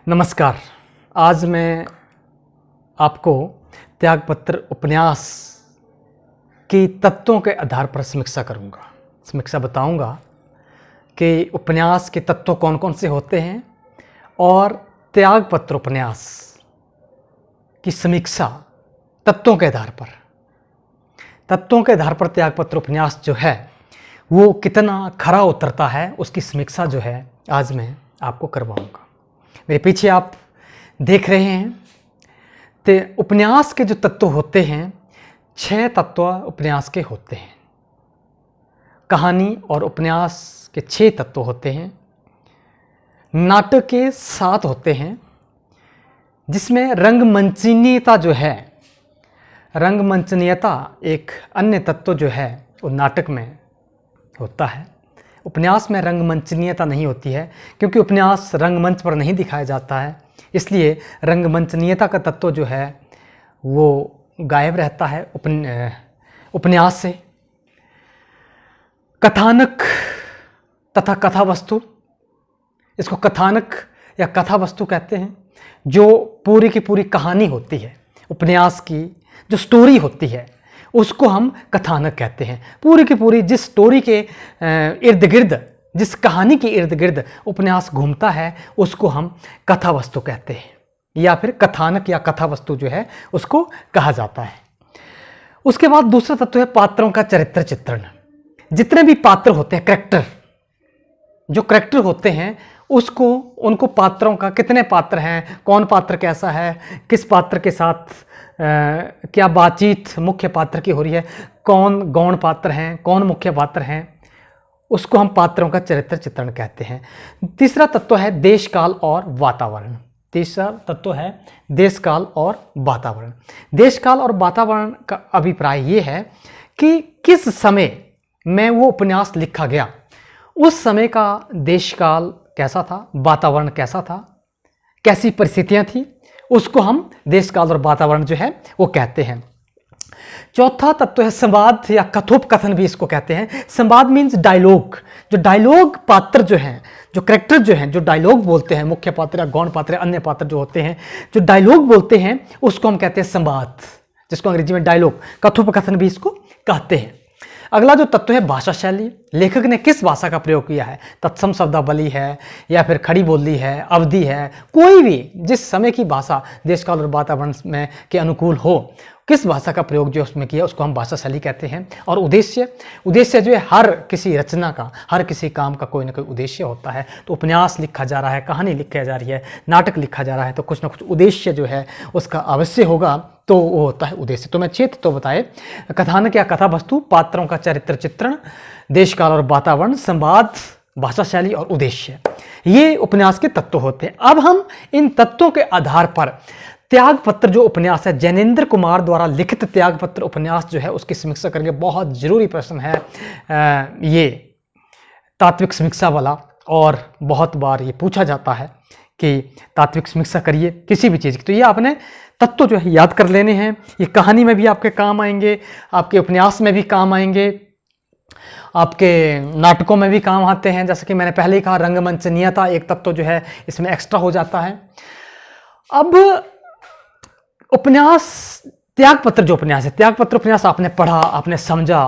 नमस्कार। आज मैं आपको त्यागपत्र उपन्यास की तत्वों के आधार पर समीक्षा बताऊंगा कि उपन्यास के तत्व कौन कौन से होते हैं और त्यागपत्र उपन्यास की समीक्षा तत्वों के आधार पर त्यागपत्र उपन्यास जो है वो कितना खरा उतरता है उसकी समीक्षा जो है आज मैं आपको करवाऊंगा। मेरे पीछे आप देख रहे हैं उपन्यास के जो तत्व होते हैं 6 तत्व उपन्यास के होते हैं। कहानी और उपन्यास के 6 तत्व होते हैं। नाटक के 7 होते हैं, जिसमें रंगमंचनीयता जो है, रंगमंचनीयता एक अन्य तत्व जो है वो नाटक में होता है। उपन्यास में रंगमंचनीयता नहीं होती है क्योंकि उपन्यास रंगमंच पर नहीं दिखाया जाता है, इसलिए रंगमंचनीयता का तत्व जो है वो गायब रहता है उपन्यास से। कथानक तथा कथा वस्तु, इसको कथानक या कथा वस्तु कहते हैं। जो पूरी की पूरी कहानी होती है, उपन्यास की जो स्टोरी होती है उसको हम कथानक कहते हैं। पूरी की पूरी जिस स्टोरी के इर्द गिर्द, जिस कहानी के इर्द गिर्द उपन्यास घूमता है उसको हम कथा वस्तु कहते हैं, या फिर कथानक या कथा वस्तु जो है उसको कहा जाता है। उसके बाद दूसरा तत्व है पात्रों का चरित्र चित्रण। जितने भी पात्र होते हैं, जो करेक्टर होते हैं उनको पात्रों का, कितने पात्र हैं, कौन पात्र कैसा है, किस पात्र के साथ क्या बातचीत मुख्य पात्र की हो रही है, कौन गौण पात्र हैं, कौन मुख्य पात्र हैं, उसको हम पात्रों का चरित्र चित्रण कहते हैं। तीसरा तत्व है देश काल और वातावरण। तीसरा तत्व है देश काल और वातावरण। देश काल और वातावरण का अभिप्राय ये है कि किस समय में वो उपन्यास लिखा गया, उस समय का देश काल कैसा था, वातावरण कैसा था, कैसी परिस्थितियां थी, उसको हम देश काल और वातावरण जो है वो कहते हैं। चौथा तत्व है संवाद या कथोपकथन भी इसको कहते हैं। संवाद मीन्स डायलॉग। जो डायलॉग पात्र जो हैं, जो करेक्टर जो हैं, जो डायलॉग बोलते हैं, मुख्य पात्र या गौण पात्र या अन्य पात्र जो होते हैं, जो डायलॉग बोलते हैं उसको हम कहते हैं संवाद, जिसको अंग्रेजी में डायलॉग, कथोपकथन भी इसको कहते हैं। अगला जो तत्व है भाषा शैली। लेखक ने किस भाषा का प्रयोग किया है, तत्सम शब्दावली है या फिर खड़ी बोली है, अवधि है, कोई भी जिस समय की भाषा देश काल और वातावरण में के अनुकूल हो, किस भाषा का प्रयोग जो उसमें किया उसको हम भाषा शैली कहते हैं। और उद्देश्य जो है, हर किसी रचना का, हर किसी काम का कोई ना कोई उद्देश्य होता है। तो उपन्यास लिखा जा रहा है, कहानी लिखी जा रही है, नाटक लिखा जा रहा है, तो कुछ ना कुछ उद्देश्य जो है उसका अवश्य होगा, तो वो होता है उद्देश्य। तो मैं 6 तत्व बताए: कथानक या कथा वस्तु, पात्रों का चरित्र चित्रण, देश काल और वातावरण, संवाद, भाषा शैली और उद्देश्य। ये उपन्यास के तत्व होते हैं। अब हम इन तत्वों के आधार पर त्यागपत्र जो उपन्यास है, जैनेन्द्र कुमार द्वारा लिखित त्यागपत्र उपन्यास जो है उसकी समीक्षा करेंगे। बहुत जरूरी प्रश्न है ये तात्विक समीक्षा वाला, और बहुत बार ये पूछा जाता है कि तात्विक समीक्षा करिए किसी भी चीज़ की, तो ये आपने तत्व जो है याद कर लेने हैं। ये कहानी में भी आपके काम आएंगे, आपके उपन्यास में भी काम आएंगे, आपके नाटकों में भी काम आते हैं। जैसे कि मैंने पहले ही कहा, रंगमंचनीयता एक तत्व जो है इसमें एक्स्ट्रा हो जाता है। अब उपन्यास, त्यागपत्र जो उपन्यास है, त्यागपत्र उपन्यास आपने पढ़ा, आपने समझा,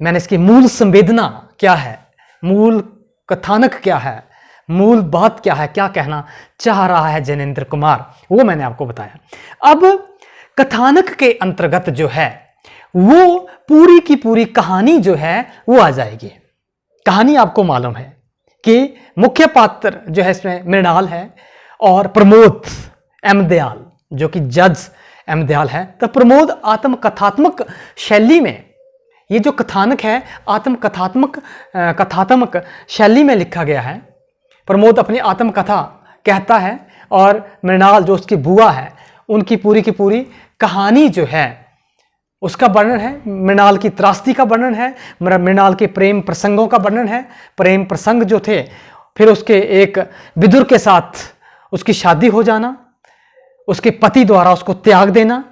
मैंने इसकी मूल संवेदना क्या है, मूल कथानक क्या है, मूल बात क्या है, क्या कहना चाह रहा है जैनेन्द्र कुमार, वो मैंने आपको बताया। अब कथानक के अंतर्गत जो है वो पूरी की पूरी कहानी जो है वो आ जाएगी। कहानी आपको मालूम है कि मुख्य पात्र जो है इसमें मृणाल है और प्रमोद एम दयाल, जो कि जज एम दयाल है। तो प्रमोद आत्मकथात्मक शैली में, ये जो कथानक है कथात्मक शैली में लिखा गया है। प्रमोद अपनी आत्मकथा कहता है और मृणाल जो उसकी बुआ है उनकी पूरी की पूरी कहानी जो है उसका वर्णन है। मृणाल की त्रासदी का वर्णन है, मृणाल के प्रेम प्रसंगों का वर्णन है। प्रेम प्रसंग जो थे, फिर उसके एक विदुर के साथ उसकी शादी हो जाना, उसके पति द्वारा उसको त्याग देना,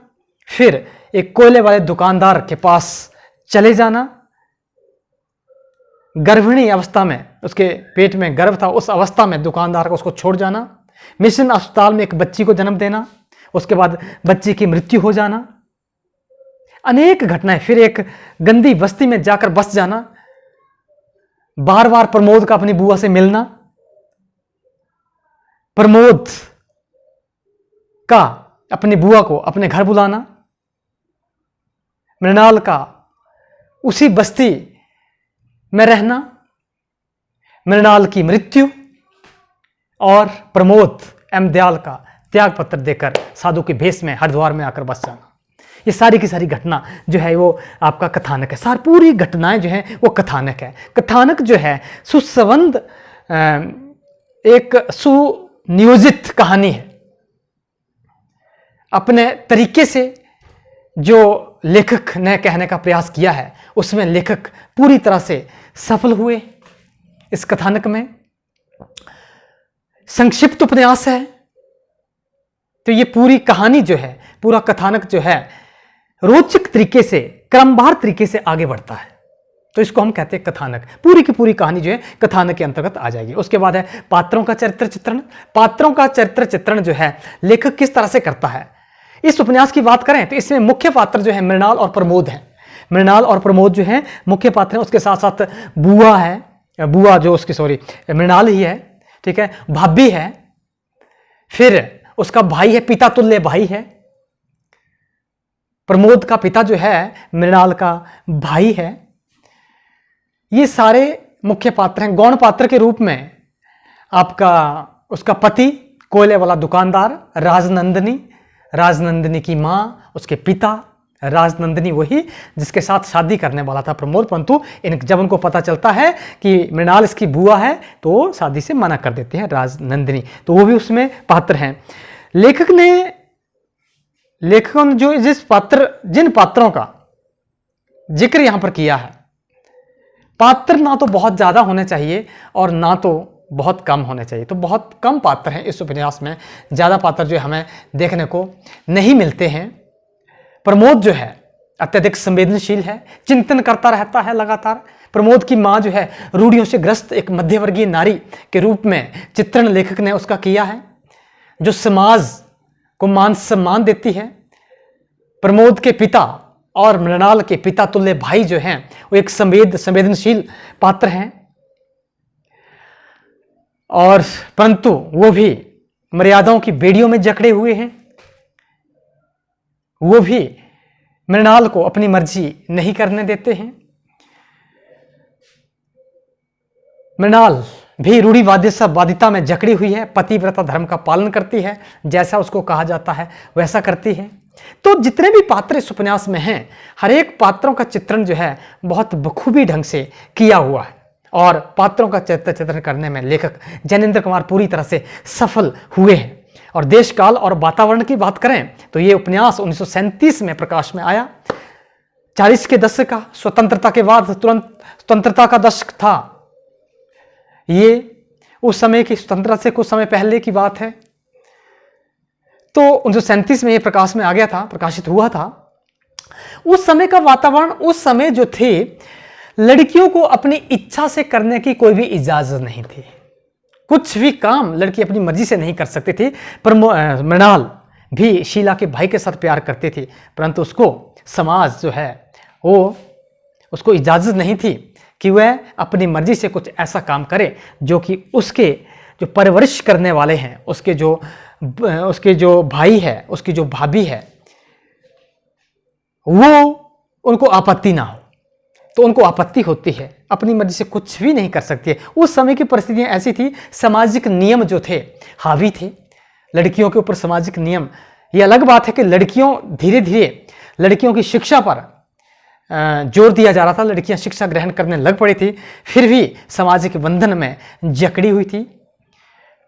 फिर एक कोयले वाले दुकानदार के पास चले जाना, गर्भिणी अवस्था में, उसके पेट में गर्भ था, उस अवस्था में दुकानदार को उसको छोड़ जाना, मिशन अस्पताल में एक बच्ची को जन्म देना, उसके बाद बच्ची की मृत्यु हो जाना, अनेक घटनाएं, फिर एक गंदी बस्ती में जाकर बस जाना, बार बार प्रमोद का अपनी बुआ से मिलना, प्रमोद का अपनी बुआ को अपने घर बुलाना, मृणाल का उसी बस्ती में रहना, मृणाल की मृत्यु और प्रमोद एम दयाल का त्याग पत्र देकर साधु के भेष में हरिद्वार में आकर बस जाना। ये सारी की सारी घटना जो है वो आपका कथानक है। सारी पूरी घटनाएं जो हैं वो कथानक है। कथानक जो है सुसंबद्ध एक सुनियोजित कहानी है। अपने तरीके से जो लेखक ने कहने का प्रयास किया है उसमें लेखक पूरी तरह से सफल हुए। इस कथानक में संक्षिप्त उपन्यास है, तो ये पूरी कहानी जो है, पूरा कथानक जो है रोचक तरीके से, क्रमवार तरीके से आगे बढ़ता है, तो इसको हम कहते हैं कथानक। पूरी की पूरी कहानी जो है कथानक के अंतर्गत आ जाएगी। उसके बाद है पात्रों का चरित्र चित्रण। पात्रों का चरित्र चित्रण जो है लेखक किस तरह से करता है। इस उपन्यास की बात करें तो इसमें मुख्य पात्र जो है मृणाल और प्रमोद हैं। मृणाल और प्रमोद जो है मुख्य पात्र हैं। उसके साथ साथ बुआ है, बुआ जो उसकी मृणाल ही है, ठीक है, भाभी है, फिर उसका भाई है, पिता तुल्य भाई है। प्रमोद का पिता जो है मृणाल का भाई है। ये सारे मुख्य पात्र हैं। गौण पात्र के रूप में आपका उसका पति कोयले वाला दुकानदार राजनंदिनी, राजनंदिनी की मां, उसके पिता राजनंदिनी वही जिसके साथ शादी करने वाला था प्रमोद, परंतु जब उनको पता चलता है कि मृणाल इसकी बुआ है तो शादी से मना कर देते हैं राजनंदिनी, तो वो भी उसमें पात्र हैं। लेखकों ने जो जिन पात्रों का जिक्र यहां पर किया है, पात्र ना तो बहुत ज्यादा होने चाहिए और ना तो बहुत कम होने चाहिए, तो बहुत कम पात्र हैं इस उपन्यास में। ज्यादा पात्र जो हमें देखने को नहीं मिलते हैं। प्रमोद जो है अत्यधिक संवेदनशील है, चिंतन करता रहता है लगातार। प्रमोद की मां जो है रूढ़ियों से ग्रस्त एक मध्यवर्गीय नारी के रूप में चित्रण लेखक ने उसका किया है, जो समाज को मान सम्मान देती है। प्रमोद के पिता और मृणाल के पिता तुल्य भाई जो हैं वो एक संवेदनशील पात्र हैं, और परंतु वो भी मर्यादाओं की बेड़ियों में जकड़े हुए हैं। वो भी मृणाल को अपनी मर्जी नहीं करने देते हैं। मृणाल भी रूढ़िवादिता में जकड़ी हुई है, पतिव्रता धर्म का पालन करती है, जैसा उसको कहा जाता है वैसा करती है। तो जितने भी पात्र इस उपन्यास में हैं, हर एक पात्रों का चित्रण जो है बहुत बखूबी ढंग से किया हुआ है, और पात्रों का चरित्र चित्रण करने में लेखक जैनेन्द्र कुमार पूरी तरह से सफल हुए हैं। और देश काल और वातावरण की बात करें तो ये उपन्यास 1937 में प्रकाश में आया। 40 के दशक का, स्वतंत्रता के बाद तुरंत स्वतंत्रता का दशक था ये। उस समय की स्वतंत्रता से कुछ समय पहले की बात है। तो 1937 में ये प्रकाश में आ गया था, प्रकाशित हुआ था। उस समय का वातावरण, उस समय जो थे, लड़कियों को अपनी इच्छा से करने की कोई भी इजाजत नहीं थी। कुछ भी काम लड़की अपनी मर्जी से नहीं कर सकती थी। पर मृणाल भी शीला के भाई के साथ प्यार करती थी, परंतु उसको समाज जो है वो उसको इजाजत नहीं थी कि वह अपनी मर्जी से कुछ ऐसा काम करे जो कि उसके जो परवरिश करने वाले हैं, उसके जो भाई है, उसकी जो भाभी है, वो उनको आपत्ति ना हो। तो उनको आपत्ति होती है, अपनी मर्जी से कुछ भी नहीं कर सकती है। उस समय की परिस्थितियां ऐसी थी, सामाजिक नियम जो थे हावी थे लड़कियों के ऊपर। सामाजिक नियम, ये अलग बात है कि धीरे धीरे लड़कियों की शिक्षा पर जोर दिया जा रहा था, लड़कियां शिक्षा ग्रहण करने लग पड़ी थी, फिर भी सामाजिक बंधन में जकड़ी हुई थी।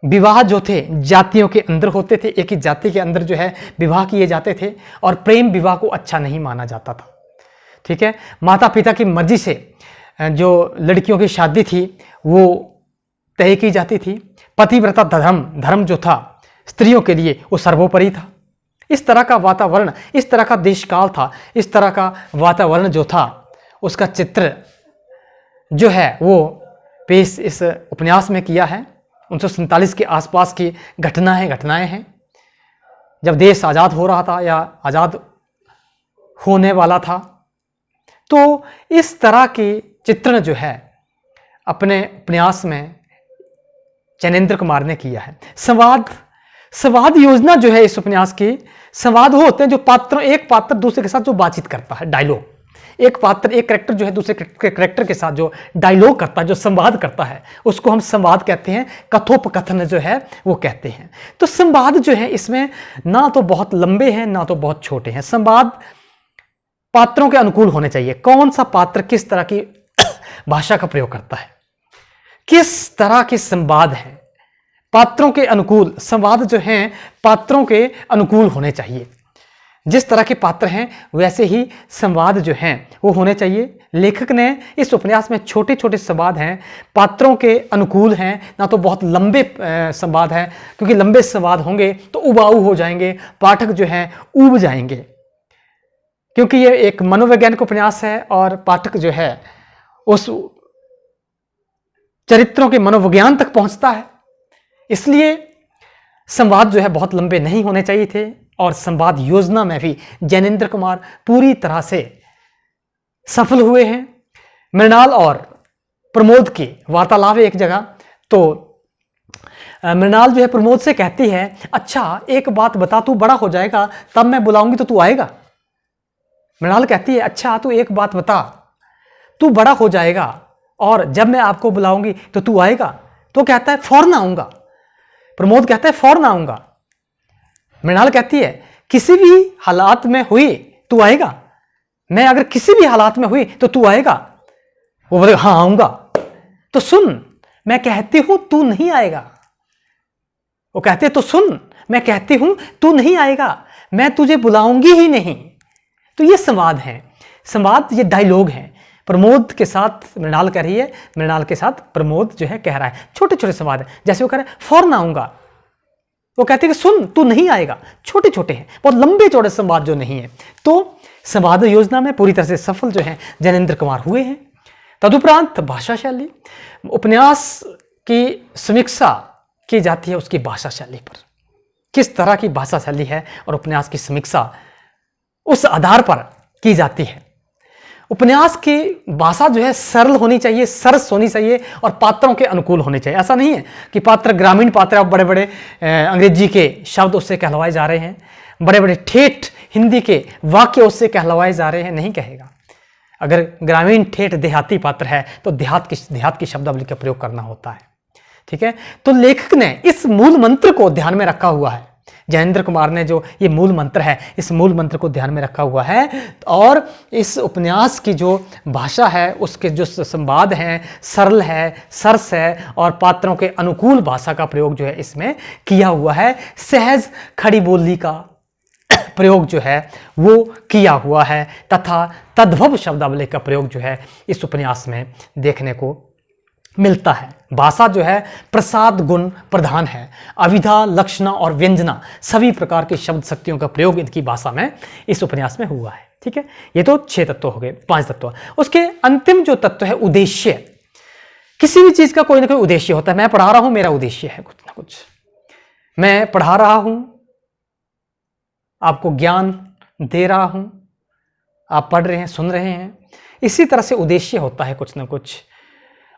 विवाह जो थे जातियों के अंदर होते थे, एक ही जाति के अंदर जो है विवाह किए जाते थे, और प्रेम विवाह को अच्छा नहीं माना जाता था। ठीक है, माता पिता की मर्जी से जो लड़कियों की शादी थी वो तय की जाती थी। पतिव्रता धर्म जो था स्त्रियों के लिए वो सर्वोपरि था। इस तरह का वातावरण, इस तरह का देशकाल था, इस तरह का वातावरण जो था उसका चित्र जो है वो पेश इस उपन्यास में किया है। 1947 के आसपास की घटनाएं हैं, जब देश आज़ाद हो रहा था या आज़ाद होने वाला था। तो इस तरह की चित्रण जो है अपने उपन्यास में जैनेंद्र कुमार ने किया है। संवाद योजना जो है इस उपन्यास की, संवाद वो होते हैं जो एक पात्र दूसरे के साथ जो बातचीत करता है, डायलॉग। एक कैरेक्टर जो है दूसरे कैरेक्टर के साथ जो डायलॉग करता है, जो संवाद करता है, उसको हम संवाद कहते हैं, कथोपकथन जो है वो कहते हैं। तो संवाद जो है इसमें ना तो बहुत लंबे हैं ना तो बहुत छोटे हैं। संवाद पात्रों के अनुकूल होने चाहिए। कौन सा पात्र किस तरह की भाषा का प्रयोग करता है, किस तरह के संवाद हैं, पात्रों के अनुकूल संवाद जो हैं पात्रों के अनुकूल होने चाहिए। जिस तरह के पात्र हैं वैसे ही संवाद जो हैं वो होने चाहिए। लेखक ने इस उपन्यास में छोटे छोटे संवाद हैं, पात्रों के अनुकूल हैं, ना तो बहुत लंबे संवाद हैं, क्योंकि लंबे संवाद होंगे तो उबाऊ हो जाएंगे, पाठक जो हैं ऊब जाएंगे, क्योंकि ये एक मनोवैज्ञानिक उपन्यास है और पाठक जो है उस चरित्रों के मनोविज्ञान तक पहुंचता है। इसलिए संवाद जो है बहुत लंबे नहीं होने चाहिए थे। और संवाद योजना में भी जैनेंद्र कुमार पूरी तरह से सफल हुए हैं। मृणाल और प्रमोद की वार्तालाप है एक जगह, तो मृणाल जो है प्रमोद से कहती है, अच्छा एक बात बता, तू बड़ा हो जाएगा तब मैं बुलाऊंगी तो तू आएगा। मृणाल कहती है, अच्छा तू एक बात बता, तू बड़ा हो जाएगा और जब मैं आपको बुलाऊंगी तो तू आएगा। तो कहता है फौरन आऊंगा। प्रमोद कहता है फौरन आऊंगा। मृणाल कहती है किसी भी हालात में हुई तू आएगा, मैं अगर किसी भी हालात में हुई तो तू आएगा। वो बोले हाँ आऊंगा। तो सुन मैं कहती हूं तू नहीं आएगा। वो कहते तो सुन मैं कहती हूं तू नहीं आएगा, मैं तुझे बुलाऊंगी ही नहीं। तो ये संवाद है, संवाद ये डायलॉग है। प्रमोद के साथ मृणाल कह रही है, मृणाल के साथ प्रमोद जो है कह रहा है। छोटे छोटे संवाद है, जैसे वो कह रहा है फौरन आऊंगा, वो कहते हैं कि सुन तू नहीं आएगा। छोटे छोटे हैं, बहुत लंबे चौड़े संवाद जो नहीं है। तो संवाद योजना में पूरी तरह से सफल जो है जैनेंद्र कुमार हुए हैं। तदुपरांत भाषा शैली, उपन्यास की समीक्षा की जाती है उसकी भाषा शैली पर, किस तरह की भाषा शैली है और उपन्यास की समीक्षा उस आधार पर की जाती है। उपन्यास की भाषा जो है सरल होनी चाहिए, सरस होनी चाहिए और पात्रों के अनुकूल होने चाहिए। ऐसा नहीं है कि पात्र ग्रामीण पात्र बड़े बड़े अंग्रेजी के शब्द उससे कहलवाए जा रहे हैं, बड़े बड़े ठेठ हिंदी के वाक्य उससे कहलवाए जा रहे हैं, नहीं कहेगा। अगर ग्रामीण ठेठ देहाती पात्र है तो देहात की शब्दावली का प्रयोग करना होता है। ठीक है, तो लेखक ने इस मूल मंत्र को ध्यान में रखा हुआ है। जैनेंद्र कुमार ने जो ये मूल मंत्र है, इस मूल मंत्र को ध्यान में रखा हुआ है और इस उपन्यास की जो भाषा है उसके जो संवाद हैं सरल है, सरस है और पात्रों के अनुकूल भाषा का प्रयोग जो है इसमें किया हुआ है। सहज खड़ी बोली का प्रयोग जो है वो किया हुआ है तथा तद्भव शब्दावली का प्रयोग जो है इस उपन्यास में देखने को मिलता है। भाषा जो है प्रसाद गुण प्रधान है। अभिधा, लक्षणा और व्यंजना सभी प्रकार की शब्द शक्तियों का प्रयोग इनकी भाषा में इस उपन्यास में हुआ है। ठीक है, ये तो 6 तत्व हो गए, 5 तत्व। उसके अंतिम जो तत्व है उद्देश्य। किसी भी चीज का कोई ना कोई उद्देश्य होता है। मैं पढ़ा रहा हूं, मेरा उद्देश्य है कुछ ना कुछ। मैं पढ़ा रहा हूं, आपको ज्ञान दे रहा हूं, आप पढ़ रहे हैं, सुन रहे हैं, इसी तरह से उद्देश्य होता है कुछ ना कुछ।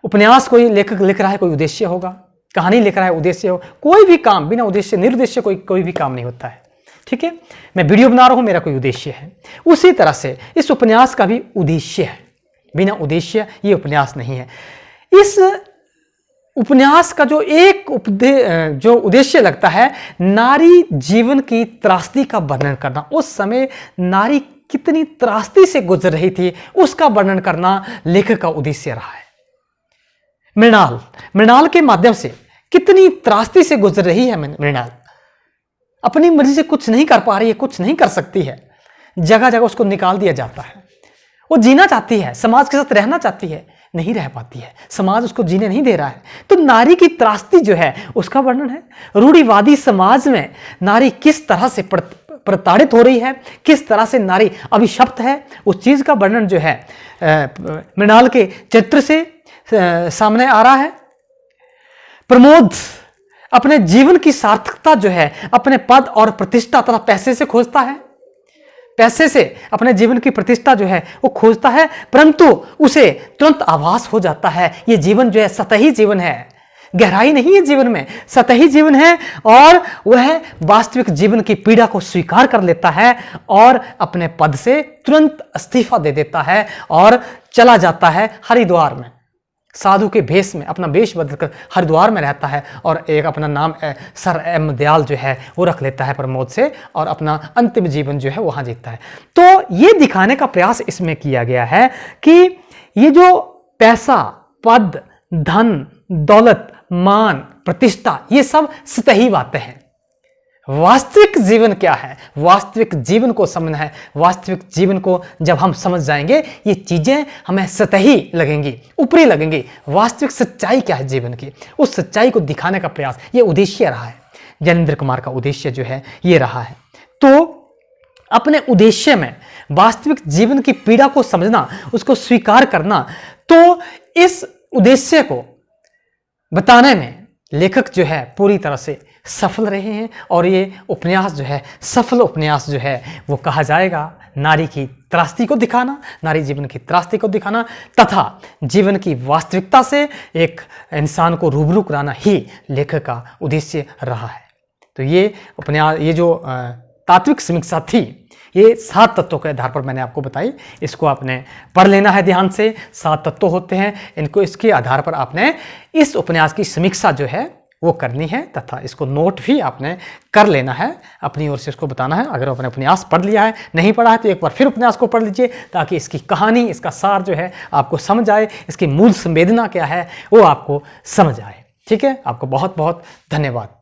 उपन्यास कोई लेखक लिख रहा है, कोई उद्देश्य होगा। कहानी लिख रहा है, उद्देश्य हो। कोई भी काम बिना उद्देश्य, निरुद्देश्य कोई भी काम नहीं होता है। ठीक है, मैं वीडियो बना रहा हूं, मेरा कोई उद्देश्य है। उसी तरह से इस उपन्यास का भी उद्देश्य है। बिना उद्देश्य ये उपन्यास नहीं है। इस उपन्यास का जो जो उद्देश्य लगता है, नारी जीवन की त्रासदी का वर्णन करना। उस समय नारी कितनी त्रासदी से गुजर रही थी उसका वर्णन करना लेखक का उद्देश्य रहा है। मृणाल के माध्यम से कितनी त्रासदी से गुजर रही है मृणाल, अपनी मर्जी से कुछ नहीं कर पा रही है, कुछ नहीं कर सकती है, जगह जगह उसको निकाल दिया जाता है। वो जीना चाहती है, समाज के साथ रहना चाहती है, नहीं रह पाती है, समाज उसको जीने नहीं दे रहा है। तो नारी की त्रासदी जो है उसका वर्णन है। रूढ़िवादी समाज में नारी किस तरह से प्रताड़ित हो रही है, किस तरह से नारी अभिशप्त है, उस चीज का वर्णन जो है मृणाल के चरित्र से सामने आ रहा है। प्रमोद अपने जीवन की सार्थकता जो है अपने पद और प्रतिष्ठा तथा पैसे से खोजता है। पैसे से अपने जीवन की प्रतिष्ठा जो है वो खोजता है, परंतु उसे तुरंत आभास हो जाता है ये जीवन जो है सतही जीवन है, गहराई नहीं है जीवन में, सतही जीवन है। और वह वास्तविक जीवन की पीड़ा को स्वीकार कर लेता है और अपने पद से तुरंत इस्तीफा दे देता है और चला जाता है हरिद्वार में, साधु के भेष में अपना वेश बदलकर हरिद्वार में रहता है और एक अपना नाम सर एम दयाल जो है वो रख लेता है प्रमोद से और अपना अंतिम जीवन जो है वहां जीतता है। तो ये दिखाने का प्रयास इसमें किया गया है कि ये जो पैसा, पद, धन, दौलत, मान, प्रतिष्ठा, ये सब सतही बातें हैं। वास्तविक जीवन क्या है, वास्तविक जीवन को समझना है। वास्तविक जीवन को जब हम समझ जाएंगे ये चीजें हमें सतही लगेंगी, ऊपरी लगेंगी। वास्तविक सच्चाई क्या है जीवन की, उस सच्चाई को दिखाने का प्रयास, ये उद्देश्य रहा है ज्ञानेंद्र कुमार का, उद्देश्य जो है ये रहा है। तो अपने उद्देश्य में वास्तविक जीवन की पीड़ा को समझना, उसको स्वीकार करना, तो इस उद्देश्य को बताने में लेखक जो है पूरी तरह से सफल रहे हैं। और ये उपन्यास जो है सफल उपन्यास जो है वो कहा जाएगा। नारी की त्रासदी को दिखाना, नारी जीवन की त्रासदी को दिखाना तथा जीवन की वास्तविकता से एक इंसान को रूबरू कराना ही लेखक का उद्देश्य रहा है। तो ये उपन्यास, ये जो तात्विक समीक्षा थी, ये 7 तत्वों के आधार पर मैंने आपको बताई। इसको आपने पढ़ लेना है ध्यान से। 7 तत्व होते हैं, इनको इसके आधार पर आपने इस उपन्यास की समीक्षा जो है वो करनी है तथा इसको नोट भी आपने कर लेना है, अपनी ओर से इसको बताना है। अगर आपने उपन्यास पढ़ लिया है, नहीं पढ़ा है तो एक बार फिर उपन्यास को पढ़ लीजिए ताकि इसकी कहानी, इसका सार जो है आपको समझ आए, इसकी मूल संवेदना क्या है वो आपको समझ आए। ठीक है, आपको बहुत बहुत धन्यवाद।